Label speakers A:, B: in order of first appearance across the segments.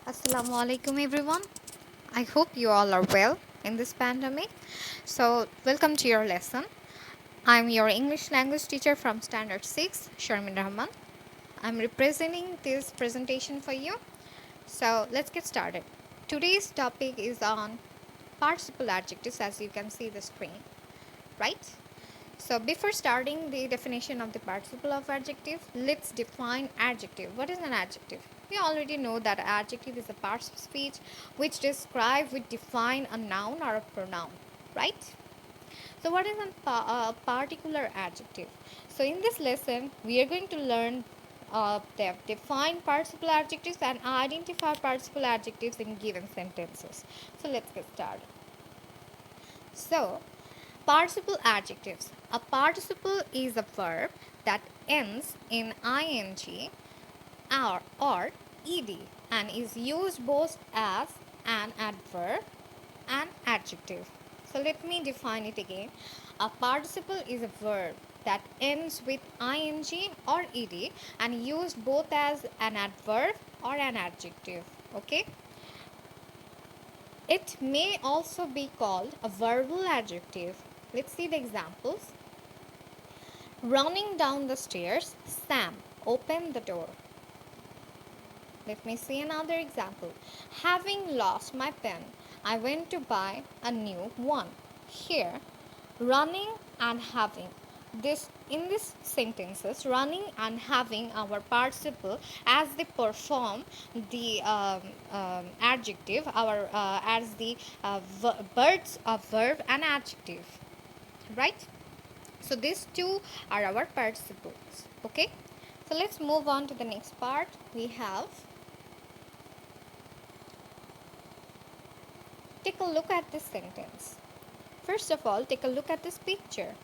A: Assalamu alaikum everyone. I hope you all are well in this pandemic. So, welcome to your lesson. I'm your English language teacher from Standard 6, Sharmin Rahman. I'm representing this presentation for you. So, let's get started. Today's topic is on participle adjectives as you can see the screen, right? So before starting the definition of the participle of adjective, let's define adjective. What is an adjective? We already know that adjective is a part of speech which define a noun or a pronoun, right? So what is a particular adjective? So in this lesson, we are going to learn define participle adjectives and identify participle adjectives in given sentences. So let's get started. So, participle adjectives. A participle is a verb that ends in ing or ed and is used both as an adverb and adjective. So, let me define it again. A participle is a verb that ends with ing or ed and used both as an adverb or an adjective. Okay. It may also be called a verbal adjective. Let's see the examples. Running down the stairs, Sam opened the door. Let me see another example. Having lost my pen, I went to buy a new one. Here, running and having. This in these sentences, running and having our participle as they perform the adjective, our as the birds of verb and adjective, right? So these two are our participles. Okay. So let's move on to the next part. We have take a look at this sentence. First of all, take a look at this picture.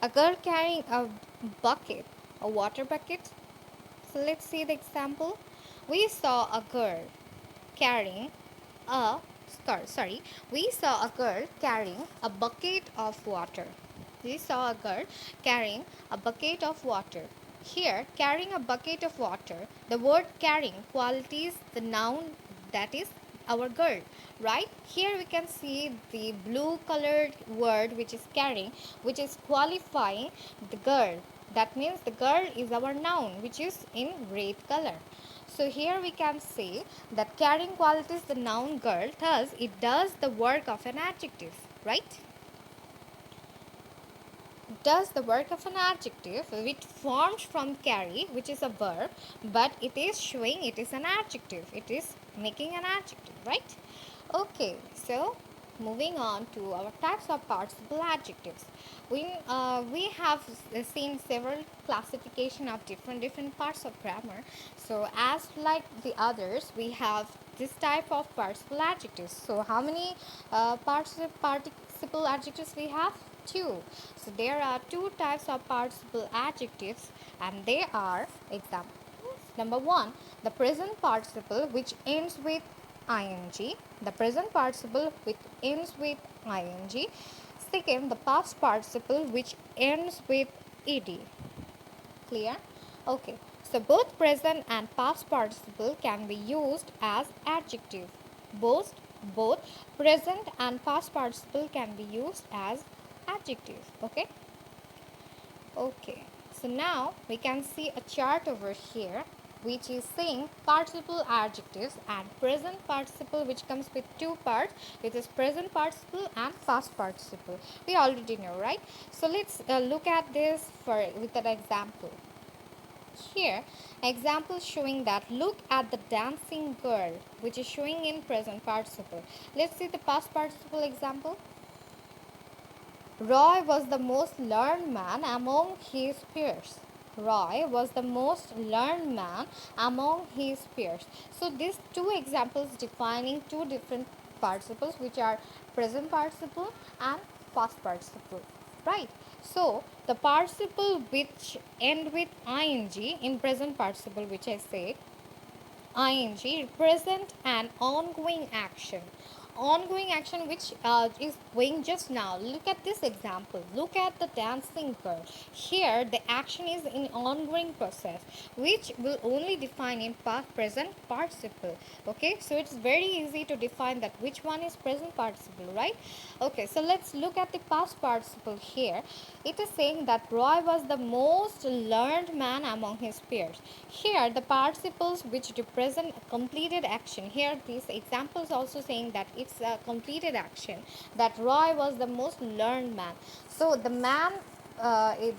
A: A girl carrying a bucket, a water bucket. So let's see the example. We saw a girl carrying a we saw a girl carrying a bucket of water. We saw a girl carrying a bucket of water. Here, carrying a bucket of water, the word carrying qualities the noun that is our girl, right? Here we can see the blue colored word which is carrying, which is qualifying the girl. That means the girl is our noun which is in red color. So here we can say that carrying qualities the noun girl, thus it does the work of an adjective, right? Does the work of an adjective which forms from carry, which is a verb, but it is showing it is an adjective. It is making an adjective, right? Okay, so moving on to our types of participle adjectives. We have seen several classification of different parts of grammar. So as like the others, we have this type of participle adjectives. So how many participle adjectives we have? Two. So there are two types of participle adjectives, and they are examples. Number one, the present participle which ends with ing. The present participle which ends with ing. Second, the past participle which ends with ed. Clear? Okay. So both present and past participle can be used as adjective. Both present and past participle can be used as adjective. Okay. Okay. So now we can see a chart over here which is saying participle adjectives and present participle, which comes with two parts, which is present participle and past participle. We already know, right? So let's look at this with an example. Here, example showing that look at the dancing girl, which is showing in present participle. Let's see the past participle example. Roy was the most learned man among his peers. Roy was the most learned man among his peers. So these two examples defining two different participles, which are present participle and past participle, right? So the participle which end with ing in present participle, which I say ing represent an ongoing action ongoing action which is going just now. Look at this example. Look at the dancing girl. Here the action is in ongoing process, which will only define in past present participle. Okay, so it's very easy to define that which one is present participle, right? Okay, so let's look at the past participle here. It is saying that Roy was the most learned man among his peers. Here the participles which represent a completed action. Here these examples also saying that it's a completed action, that Roy was the most learned man. So the man,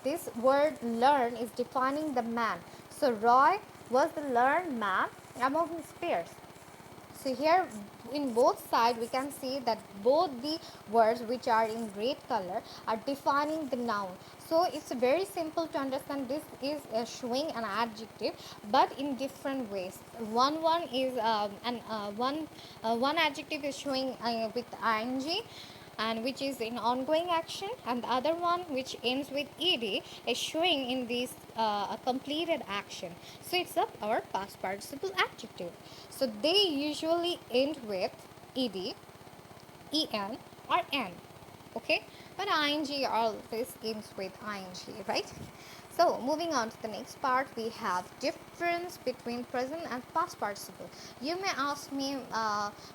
A: this word learn is defining the man. So Roy was the learned man among his peers. So here in both sides we can see that both the words which are in red color are defining the noun. So it's very simple to understand. This is showing an adjective but in different ways. One is one adjective is showing with ing and which is in ongoing action, and the other one which ends with ed is showing in this a completed action. So it's our past participle adjective. So they usually end with ed, en or n. Okay, but ing always ends with ing, right? So moving on to the next part, we have difference between present and past participle. You may ask me,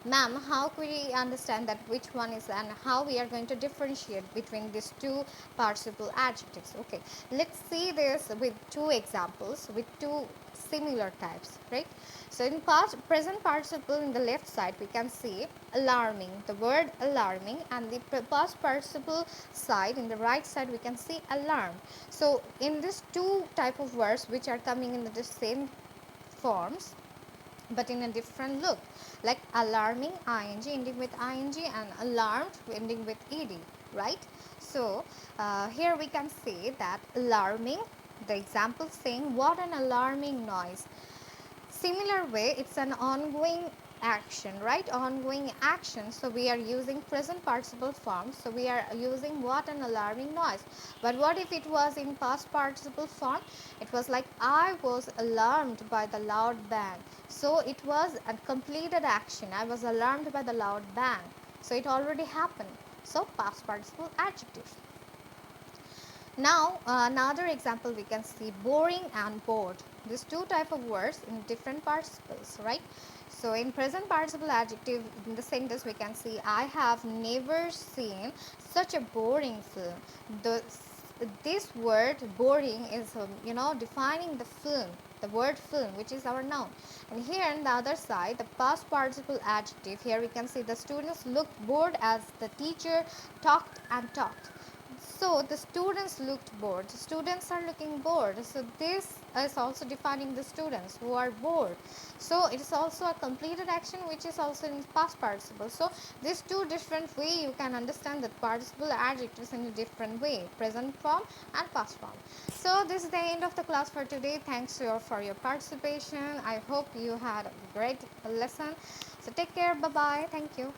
A: ma'am, how could we understand that which one is and how we are going to differentiate between these two participle adjectives? Okay, let's see this with two examples with two similar types, right? So in past present participle in the left side we can see alarming, the word alarming, and the past participle side in the right side we can see alarm. So in these two type of words which are coming in the same forms but in a different look, like alarming ing ending with ing and alarmed ending with ed, right? So here we can see that alarming, the example saying what an alarming noise. Similar way, it's an ongoing action, right? Ongoing action. So we are using present participle form. So we are using what an alarming noise. But what if it was in past participle form? It was like I was alarmed by the loud bang. So it was a completed action. I was alarmed by the loud bang. So it already happened. So past participle adjective. Now, another example we can see boring and bored. These two type of words in different participles, right? So, in present participle adjective in the sentence we can see I have never seen such a boring film. The this word boring is defining the film, the word film, which is our noun. And here on the other side, the past participle adjective, here we can see the students looked bored as the teacher talked and talked. So the students looked bored. The students are looking bored. So this is also defining the students who are bored. So it is also a completed action which is also in past participle. So these two different way you can understand that participle adjectives in a different way, present form and past form. So this is the end of the class for today. Thanks for your participation. I hope you had a great lesson. So take care. Bye bye. Thank you.